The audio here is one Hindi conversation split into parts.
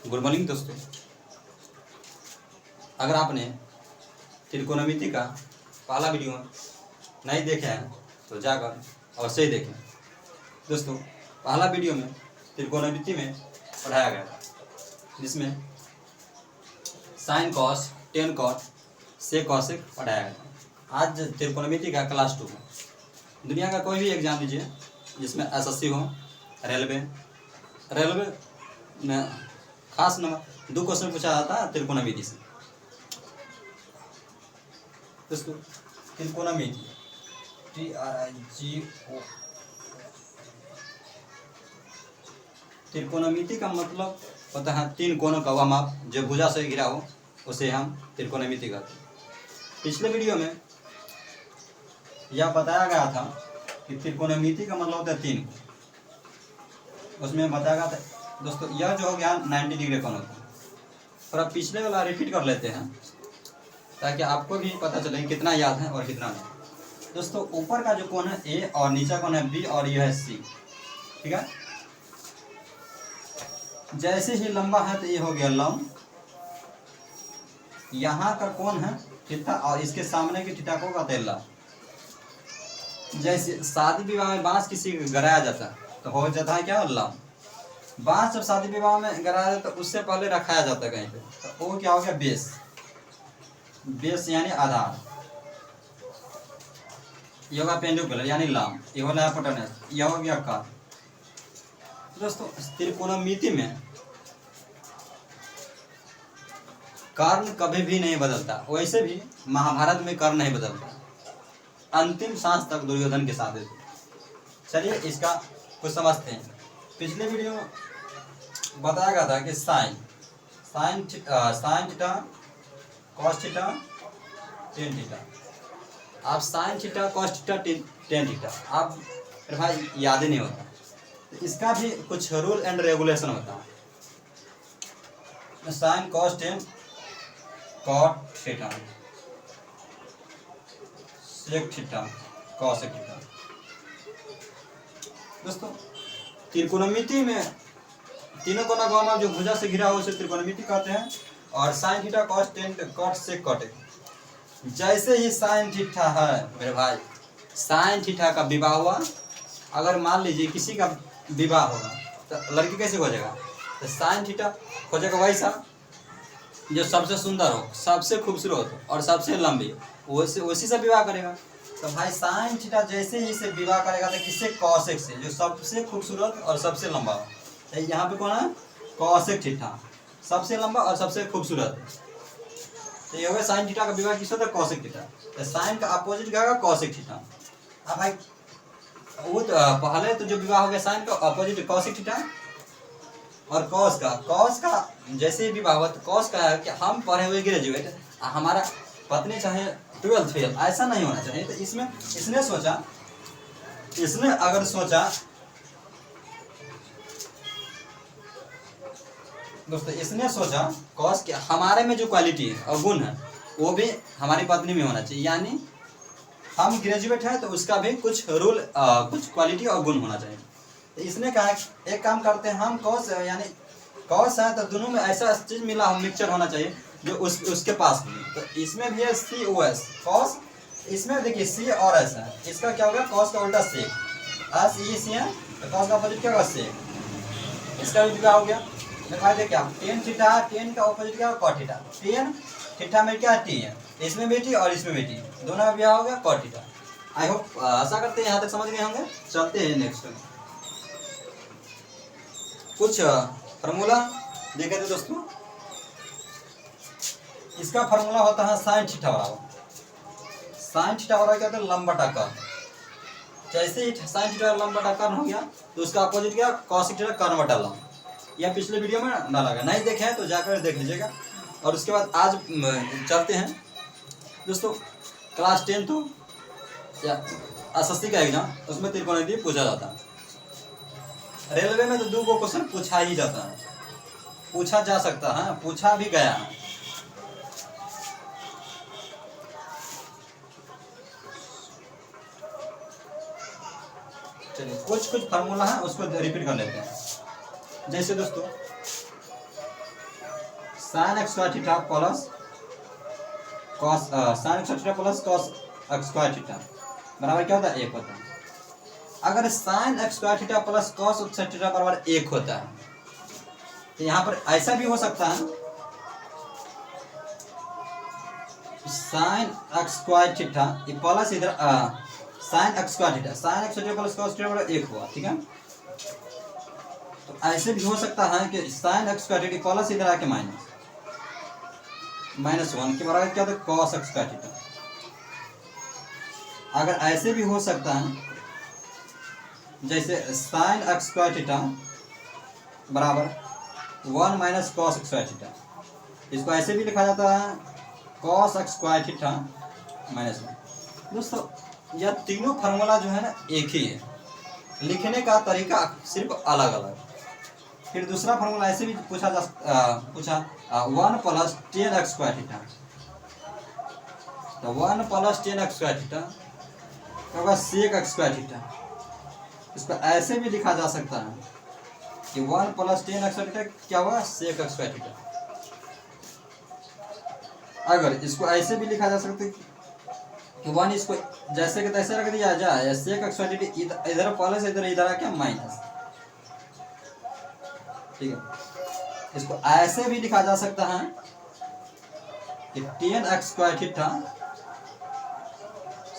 गुड मॉर्निंग दोस्तों। अगर आपने त्रिकोणमिति का पहला वीडियो नहीं देखे हैं तो जाकर अवश्य ही देखें। दोस्तों, पहला वीडियो में त्रिकोणमिति में पढ़ाया गया था, जिसमें sine cos tan cot sec cosec पढ़ाया गया था। आज त्रिकोणमिति का क्लास 2 है। दुनिया का कोई भी एग्जाम दीजिए जिसमें एसएससी हो, रेलवे में खास नंबर 2 क्वेश्चन पूछा जाता है त्रिकोणमिति से। दोस्तों, त्रिकोणमिति TRIGO, त्रिकोणमिति का मतलब होता है 3 कोणों का वह माप जो भुजा से घिरा हो, उसे हम त्रिकोणमिति कहते हैं। पिछले वीडियो में यह बताया गया था कि त्रिकोणमिति का मतलब होता है 3 कोण। उसमें बताया गया था दोस्तों, यह जो हो गया 90 डिग्री कोण होता है। और अब पिछले वाला रिपीट कर लेते हैं ताकि आपको भी पता चले कितना याद है और कितना नहीं। दोस्तों, ऊपर का जो कोण है ए और नीचा कोण है बी और यह है सी, ठीक है। जैसे ही लंबा है तो ये हो गया लंब। यहाँ का कोण है थीटा और इसके सामने की थीटा को कहते हैं लंब। जैसे शादी विवाह में बांस किसी को गड़ाया जाता है तो हो जाता है क्या, लंब। बांस जब शादी विवाह में गड़ाया जाता है तो उससे पहले रखाया जाता है कहीं पे, तो वो क्या हो गया, बेस। बेस यानी आधार। ये होगा पेंडुकुलर यानी लंब। ये वाला हाइपोटेनस, यह हो गया कर्व। दोस्तों, त्रिकोणमिति में कर्ण कभी भी नहीं बदलता। वैसे भी महाभारत में कर्ण नहीं बदलता। अंतिम सांस तक दुर्योधन के साथ देते। चलिए इसका कुछ समझते हैं। पिछले वीडियो में बताया गया था कि sine theta cos theta tan theta. आप sine theta cos theta tan theta आप भाई याद ही नहीं होता, तो इसका भी कुछ रूल एंड रेगुलेशन होता है। Sine cos tan cot theta sec theta cos theta. दोस्तों, त्रिकोणमिति में तीनों कोना का माप जो भुजा से घिरा हो उसे त्रिकोणमिति कहते हैं। और sine theta cos tan cot sec cot. जैसे ही साइन थीटा है मेरे भाई, साइन थीटा का विवाह हुआ, अगर मान लीजिए किसी का विवाह होगा तो लड़की कैसे हो जाएगा, तो साइन थीटा हो जाएगा वैसा जो सबसे सुंदर हो, सबसे खूबसूरत हो और सबसे लंबी, उसी से विवाह करेगा। तो भाई साइन थीटा जैसे ही से विवाह करेगा तो किससे, कॉसेक से, जो सबसे खूबसूरत और सबसे लंबा हो। तो यहाँ पे कौन है, कॉसेक थीटा, सबसे लंबा और सबसे खूबसूरत। तो ये होगा साइन थीटा का विवाह किससे होता है, कॉसेक थीटा। तो साइन का अपोजिट क्या होगा, कॉसेक थीटा। अब भाई वो तो पहले तो जो विवाह हो गया साइन का अपोजिट कॉसेक थीटा, और कॉस का जैसे ही विवाह हुआ तो कॉस का है कि हम पढ़े हुए ग्रेजुएट, हमारा पत्नी चाहे 12th फेल, ऐसा नहीं होना चाहिए। तो इसमें इसने अगर सोचा दोस्तों, इसने सोचा कॉस के हमारे में जो क्वालिटी है और गुण है वो भी हमारी पत्नी में होना चाहिए, यानी हम ग्रेजुएट हैं तो उसका भी कुछ रूल कुछ क्वालिटी और गुण होना चाहिए। तो इसने कहा एक काम करते हैं, हम कॉस यानी कॉस है तो दोनों में ऐसा चीज मिला मिक्सचर होना चाहिए जो उसके पास भी। तो इसमें भी है COS कॉस, इसमें देखिए C और S है, इसका क्या होगा, कॉस का उल्टा सेक, SEC है तो कॉस का अपोजिट क्या होगा, सेक। इसका भी विवाह हो गया। भाई देखिए आप टेन थीटा, टेन का अपोजिट क्या होगा, कॉट थीटा। टेन थीटा में क्या टी है, इसमें भी टी और इसमें भी टी, दोनों का विवाह हो गया, कॉट थीटा। आई होप आशा करते हैं यहाँ तक समझ गए होंगे। चलते हैं नेक्स्ट में। कुछ फार्मूला देखे थे दोस्तों। इसका फार्मूला होता है साइन थीटा बराबर, साइन थीटा बराबर क्या होता है, लंब बटा कर्न। जैसे ही साइन थीटा लंब बटा कर्न हो गया तो उसका अपोजिट क्या, कॉस थीटा कर्न बटा लंब। यह पिछले वीडियो में डाला गया, नहीं देखे हैं तो जाकर देख लीजिएगा। और उसके बाद आज चलते हैं दोस्तों। क्लास 10 तो या एसएससी का एग्जाम, उसमें त्रिकोणमिति पूछा जाता है। रेलवे में तो 2 क्वेश्चन पूछा ही जाता है, पूछा जा सकता है, पूछा भी गया है। चलिए कुछ फार्मूला है उसको रिपीट कर लेते हैं। जैसे दोस्तों sign x square theta plus cos sine x theta plus cos x square theta बराबर क्या होता है? 1 होता है। अगर sign x square theta plus cos x theta बराबर 1 होता है तो यहाँ पर ऐसा भी हो सकता है sine x square theta plus इधर sine x square theta plus cos theta बराबर 1 हुआ, ठीक है। तो ऐसे भी हो सकता है कि sign x square theta plus इधर आके -1 के बराबर क्या होता है? Cos x square theta. अगर ऐसे भी हो सकता है जैसे साइन एक्स स्क्वायर थीटा बराबर 1 minus cos x square theta, इसको ऐसे भी लिखा जाता है कॉस एक्स स्क्वायर थीटा -1। दोस्तों यह तीनों फार्मूला जो है ना एक ही है, लिखने का तरीका सिर्फ अलग अलग। फिर दूसरा फार्मूला ऐसे भी पूछा 1 प्लस 10 एक्स स्क्वायर थीटा, तो 1 प्लस 10 एक्स स्क्वायर थीटा क्या होगा? Sec x square theta. इसको ऐसे भी लिखा जा सकता है कि 1 प्लस 10 एक्स स्क्वायर थीटा क्या हुआ? Sec x square theta. अगर इसको ऐसे भी लिखा जा सकता है कि 1 इसको जैसे कि तैसे रख दिया जाए, सेक एक्स स्क्वायर थीटा इधर प्लस इधर आके माइनस, ठीक है। इसको ऐसे भी लिखा जा सकता है कि 10 x square theta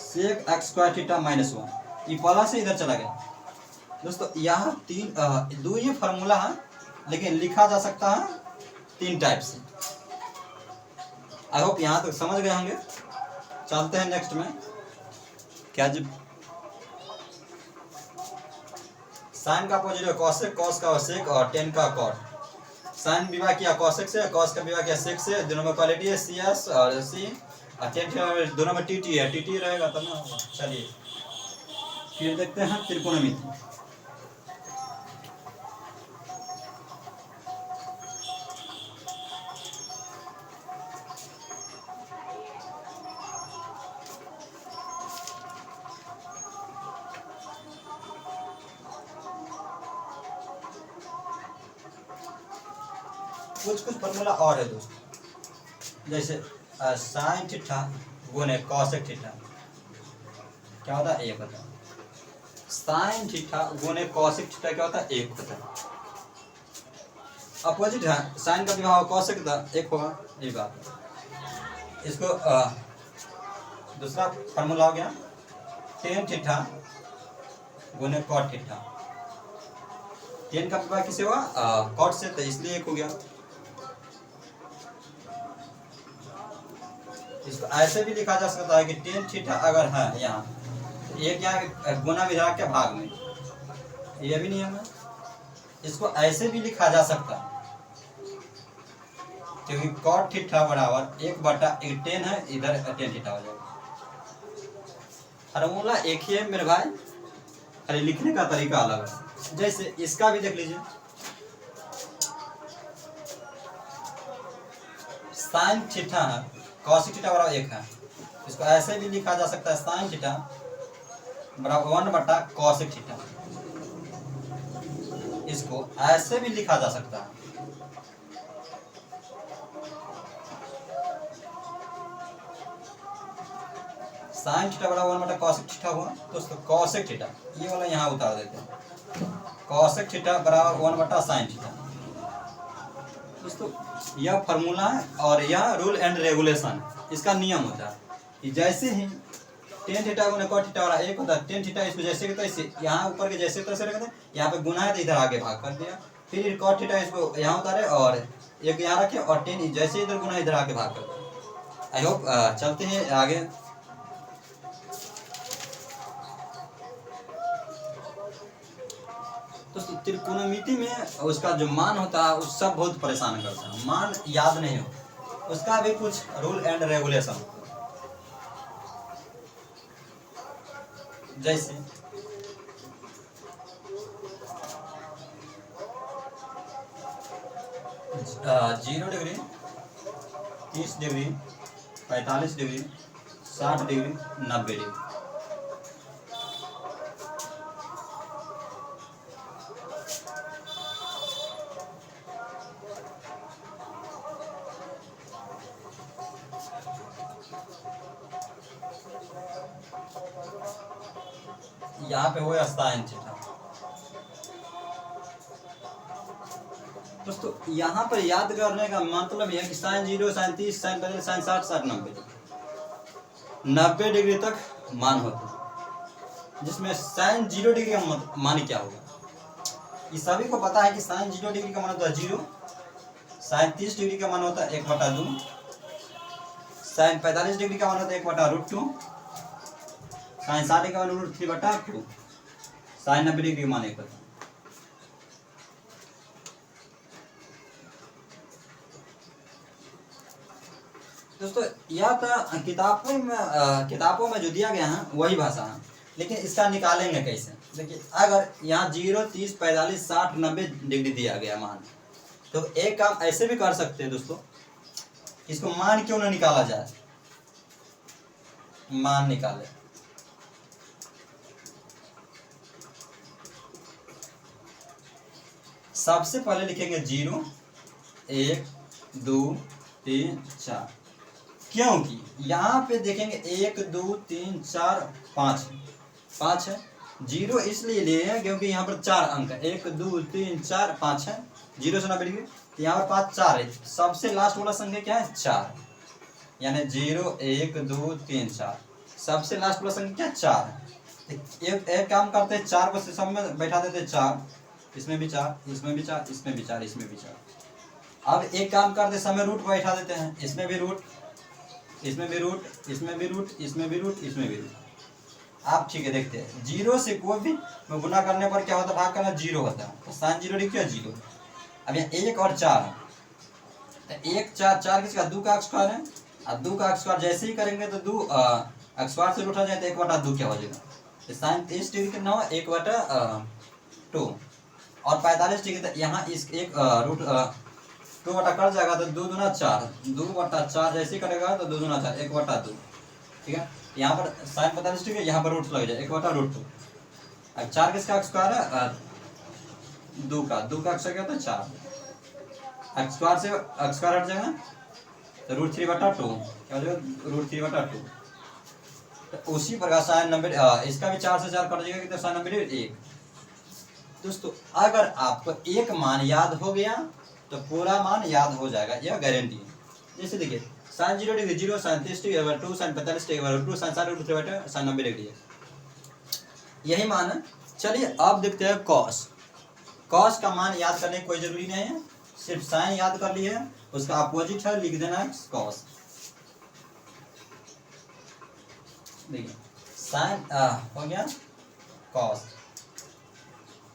sec x square theta -1, ये प्लस से इधर चला गया। दोस्तों यहाँ दो ही फार्मूला है, लेकिन लिखा जा सकता है 3 टाइप से। आई होप यहाँ तक समझ गए होंगे। चलते हैं नेक्स्ट में। क्या जब साइन का अपोजिट है कॉसेक, कॉस का सेक और टेन का कॉट। साइन विवाह किया कॉसेक से, कॉस का विवाह किया सेक से, दोनों में क्वालिटी है सी एस और सी, और टेन दोनों में टी टी है, टी टी रहेगा तब ना। चलिए फिर देखते हैं त्रिकोणमिति। कुछ फॉर्मूला और है दोस्तों, जैसे साइन थीटा गुने कॉसेक थीटा क्या होता है? 1 होता है। साइन थीटा गुने कॉसेक थीटा क्या होता है? 1 होता है। अपोजिट है, साइन का विभाग कॉसेक का 1 होगा, ये बात है। इसको दूसरा फार्मूला हो गया टेन थीटा गुने कॉट थीटा। टेन का विभाग किसे हुआ? कॉट से, तो इसलिए 1 हो गया। इसको ऐसे भी लिखा जा सकता है कि टेन थीटा अगर है यहाँ, एक यहाँ गुना विधायक के भाग में, ये भी नियम है। इसको ऐसे भी लिखा जा सकता है क्योंकि कॉट थीटा बराबर 1/1 टेन है, इधर टेन थीटा हो जाएगा। फार्मूला एक ही है मेरे भाई, खाली लिखने का तरीका अलग है। जैसे इसका भी देख लीजिए, साइन थीटा है, कॉस थीटा बराबर 1 है। इसको ऐसे भी लिखा जा सकता है साइन थीटा बराबर 1/cos थीटा। इसको ऐसे भी लिखा जा सकता है साइन थीटा बराबर 1/cos थीटा हुआ। दोस्तों cos थीटा ये वाला यहाँ उतार देते हैं, cos थीटा बराबर 1/sin थीटा। दोस्तों यह फार्मूला है और यह रूल एंड रेगुलेशन, इसका नियम होता है कि जैसे ही टेन थीटा गुना कॉट थीटा वाला 1 होता है, टेन थीटा इसको जैसे के तैसे यहाँ ऊपर के जैसे तैसे रख दे, यहाँ पे गुना है तो इधर आगे भाग कर दिया, फिर कॉट थीटा इसको यहाँ उतारे और एक यहाँ रखे और टेन जैसे इधर गुना इधर आगे भाग कर दिया। आई होप चलते हैं आगे। तो त्रिकोणमिति में उसका जो मान होता है उस सब बहुत परेशान करता है, मान याद नहीं हो, उसका भी कुछ रूल एंड रेगुलेशन। जैसे 0 degree, 30 degree, 45 degree, 60 degree, 90 degree. यहाँ पे हो साइन थीटा। दोस्तों यहाँ पर याद करने का मतलब यह है कि sine 0, sine 30, sine 45, sine 60, sine 90 degree तक मान होते हैं, जिसमें साइन 0 डिग्री का मान क्या होगा। ये सभी को पता है कि साइन 0 डिग्री का मान होता है 0, साइन 30 डिग्री का मान होता है 1/2, साइन 45 डिग्री का मान होता है 1/√2, साइन 60 डिग्री का मान √3/2, साइन 90 डिग्री का मान 1 होता है। दोस्तों यह तो किताबों में जो दिया गया है वही भाषा है, लेकिन इसका निकालेंगे कैसे। देखिए अगर यहाँ 0, 30, 45, 60, 90 डिग्री दिया गया मान, तो एक काम ऐसे भी कर सकते हैं दोस्तों, इसको मान क्यों ना निकाला जाए। मान निकाले, सबसे पहले लिखेंगे 0, 1, 2, 3, 4, क्योंकि यहाँ पे देखेंगे 1, 2, 3, 4, 5 है। 0 इसलिए लिए हैं क्योंकि यहाँ पर 4 अंक है, 1, 2, 3, 4, 5 है। 0 से 90 डिग्री, यहाँ पर 5, 4 है, सबसे लास्ट वाला संख्या क्या है 4, यानी 0, 1, 2, 3, 4, सबसे लास्ट वाला संख्या क्या है 4। एक काम करते हैं, 4 को सब में बैठा देते हैं 4, इसमें भी 4, इसमें भी 4, इसमें भी 4, इसमें भी 4। अब एक काम करते समय रूट बैठा देते हैं, इसमें भी रूट, इसमें भी रूट, इसमें भी रूट, इसमें भी रूट, इसमें भी रूट। आप ठीक है देखते हैं, 0 से कोई भी गुना करने पर क्या होता है, भाग करना 0 होता है, तो साइन 0 डिग्री 0। अब यहाँ 1 और 4 है, तो 1, 4, 4 किसका 2 का स्क्वायर है, और 2 का स्क्वायर जैसे ही करेंगे तो 2 स्क्वायर से उठा जाए तो 1/2 क्या हो जाएगा, तो साइन 30 डिग्री कितना हो 1/2, और 45 डिग्री तो यहाँ इस एक रूट 2 बटा कर जाएगा तो 2 दूना 4, 2/4 जैसे ही करेगा तो 2 दूना 4, 1/2, ठीक है। यहाँ पर साइन 45 डिग्री, यहाँ पर रूट लग जाए 1/√2। अब 4 किसका स्क्वायर है 2 का स्क्वायर क्या होता है 4, स्क्वायर से स्क्वायर हट जाएगा तो √3/2 क्या हो जाएगा √3/2। तो उसी प्रकार साइन 90 इसका भी 4 से 4 कट जाएगा तो साइन 90 1। दोस्तों अगर आपको एक मान याद हो गया तो पूरा मान याद हो जाएगा, यह गारंटी है। जैसे देखिए sine 0 degree 0, sine 30 degree 2, sine 45 degree 2, sine 60 degree sine 90 degree है, यही मान है। चलिए अब देखते हैं कॉस। कॉस का मान याद करने की कोई जरूरी नहीं है, सिर्फ साइन याद कर लिए, उसका अपोजिट है लिख देना है कॉस। देखिए साइन हो गया कॉस,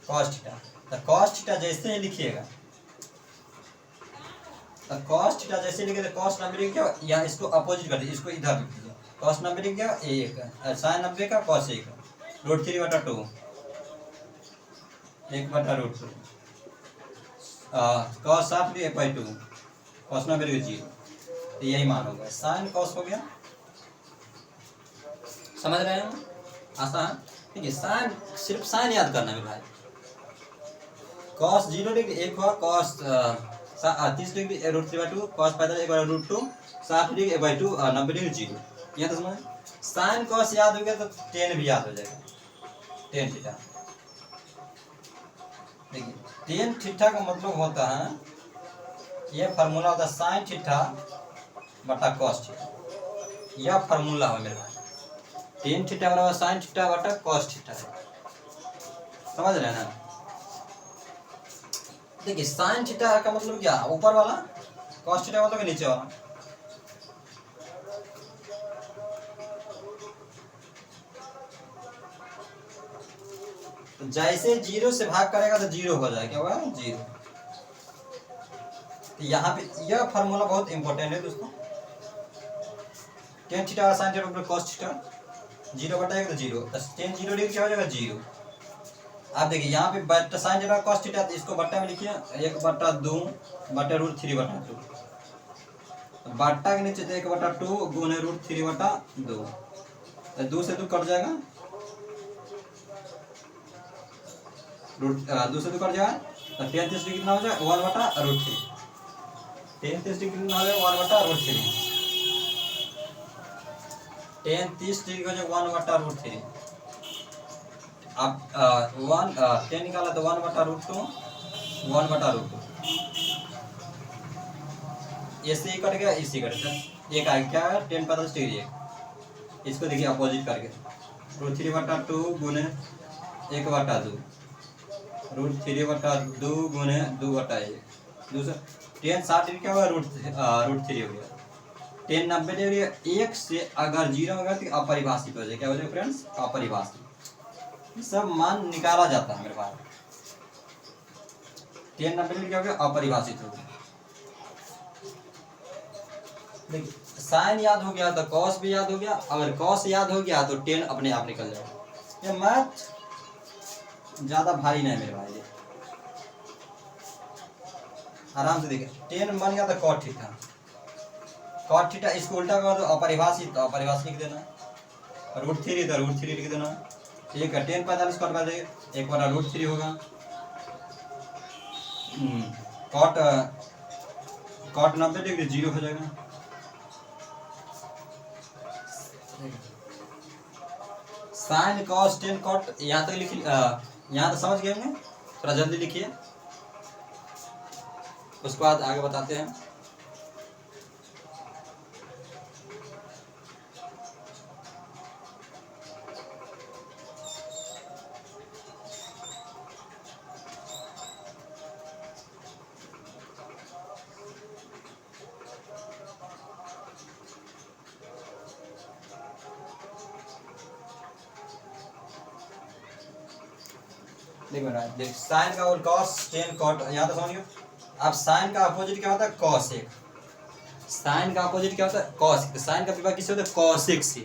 कॉस थीटा, तो कॉस थीटा जैसे ही लिखिएगा, तो कॉस थीटा जैसे लिखे तो कॉस 90 क्या, या इसको अपोजिट कर दीजिए, इसको इधर लिख दीजिए, कॉस 90 क्या 1, साइन 90 का कॉस 1, √3/2, 1/√2, कॉस 60 1/2, कॉस 90 0, तो यही मान हो गया, साइन कॉस हो गया। समझ रहे हैं आसान, ठीक है। साइन सिर्फ साइन याद करना है भाई। कॉस 0 डिग्री 1 हुआ, cos 30 degree √3/2, cos 45 1/√2, 60 degree 1/2, 90 degree 0। यहाँ तो समझ, साइन कॉस याद हो गया तो टेन भी याद हो जाएगा, टेन थीटा। देखिए टेन थीटा का मतलब होता है, यह फार्मूला होता है साइन थीटा बटा कॉस थीटा, यह फार्मूला है मेरे भाई। टेन थीटा बराबर साइन थीटा बटा कॉस थीटा है, समझ रहे हैं ना। देखिए साइन थीटा का मतलब क्या, ऊपर वाला, कॉस थीटा मतलब नीचे वाला। तो जैसे 0 से भाग करेगा तो 0 हो जाएगा, क्या होगा 0। तो यहाँ पे यह फार्मूला बहुत इंपॉर्टेंट है दोस्तों, टेन थीटा साइन थीटा बटा कॉस थीटा, 0 बटाएगा तो 0, टेन 0 डिग्री क्या हो जाएगा 0। आप देखिए यहाँ पे बटा साइन थीटा कॉस थीटा, तो इसको बट्टा में लिखिए 1/2 बटा √3/2, बट्टा के नीचे तो 1/2 गुने √3/2, तो 2 से 2 कट जाएगा, 2 से 2 कट जाएगा, तो टेन 30 डिग्री कितना हो जाएगा 1/√3, टेन 30 डिग्री कितना हो जाएगा 1/√3, टेन 30 डिग्री हो जाएगा 1/√3, आप 10 निकाला तो 1/√2, 1/√2, इससे ही कट गया, इससे कट गया, एक आ क्या है 10 45 डिग्री है। इसको देखिए अपोजिट करके, √3/2 गुने 1/2, √3/2 गुने 2/1, दूसरा 10 60 डिग्री क्या होगा, √3 हो गया। 10 90 डिग्री, एक से अगर 0 होगा तो अपरिभाषित हो जाए, क्या हो जाएगा फ्रेंड्स, अपरिभाषित। सब मान निकाला जाता है मेरे पास। 10 90 डिग्री क्या हो गया, अपरिभाषित हो गया। देखिए साइन याद हो गया तो कॉस भी याद हो गया, अगर कॉस याद हो गया तो 10 अपने आप निकल जाएगा। ये मैथ ज्यादा भारी नहीं मेरे भाई, आराम से देखिए 10 बन गया तो कॉट थीटा, कॉट थीटा इसको उल्टा कर दो अपरिभाषित, तो अपरिभाषित लिख देना, √3 तो √3 लिख देना, ठीक है। 10 45 कट कर देंगे, 1/√3 होगा, कॉट 90 डिग्री 0 हो जाएगा। साइन कॉस 10 कॉट, यहाँ तक लिखिए, यहाँ तक समझ गए होंगे, थोड़ा जल्दी लिखिए, उसके बाद आगे बताते हैं। देखो ना, देख साइन का और कॉस 10 कॉट, यहाँ तो समझिए। अब साइन का अपोजिट क्या होता है, कॉसेक। साइन का अपोजिट क्या होता है, कॉसेक। साइन का विभाग किससे होता है, कॉसेक से,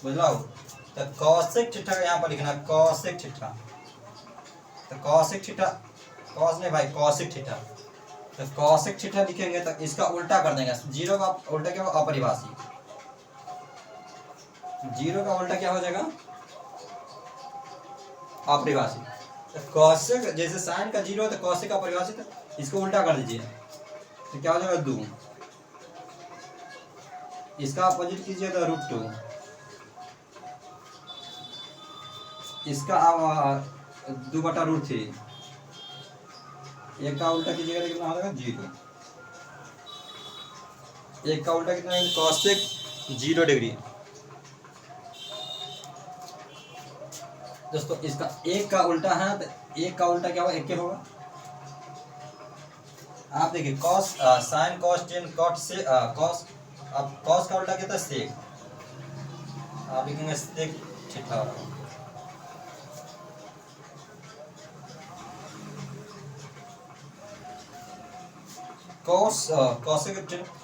बुझलाओ। तो कॉसेक थीटा का यहाँ पर लिखना, कॉसेक थीटा, तो कॉसेक थीटा, कॉस नहीं भाई, कॉसेक थीटा। तो कॉसेक थीटा लिखेंगे तो इसका उल्टा कर देंगे, 0 का उल्टा क्या होगा, अपरिभाषित। 0 का उल्टा क्या हो जाएगा, अपरिभाषित। कॉसेक जैसे साइन का 0 है तो कॉसेक का परिभाषित, इसको उल्टा कर दीजिए तो क्या हो जाएगा 2, इसका अपोजिट कीजिए तो √2, इसका 2/√3, एक का उल्टा कीजिएगा तो कितना हो जाएगा 0, एक का उल्टा कितना है, कॉसेक 0 डिग्री। दोस्तों इसका एक का उल्टा है तो एक का उल्टा क्या होगा, 1 होगा। आप देखिए कॉस साइन कॉस 10 कॉट से कॉस, अब कॉस का उल्टा कितना, सेक, आप लिखेंगे sec theta. Cos cosec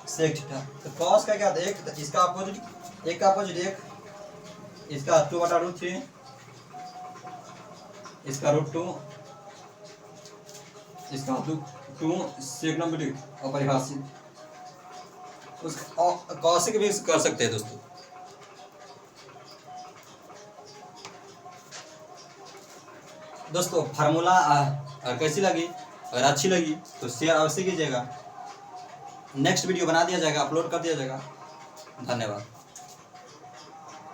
sec theta, तो कॉस का क्या होता है 1, तो इसका अपोजिट, 1 का अपोजिट 1, इसका 2/√3, इसका √2, इसका 2 सेक 90 डिग्री अपरिभाषित। उसका कॉसेक भी कर सकते हैं दोस्तों। दोस्तों फार्मूला कैसी लगी, अगर अच्छी लगी तो शेयर अवश्य कीजिएगा, नेक्स्ट वीडियो बना दिया जाएगा, अपलोड कर दिया जाएगा। धन्यवाद।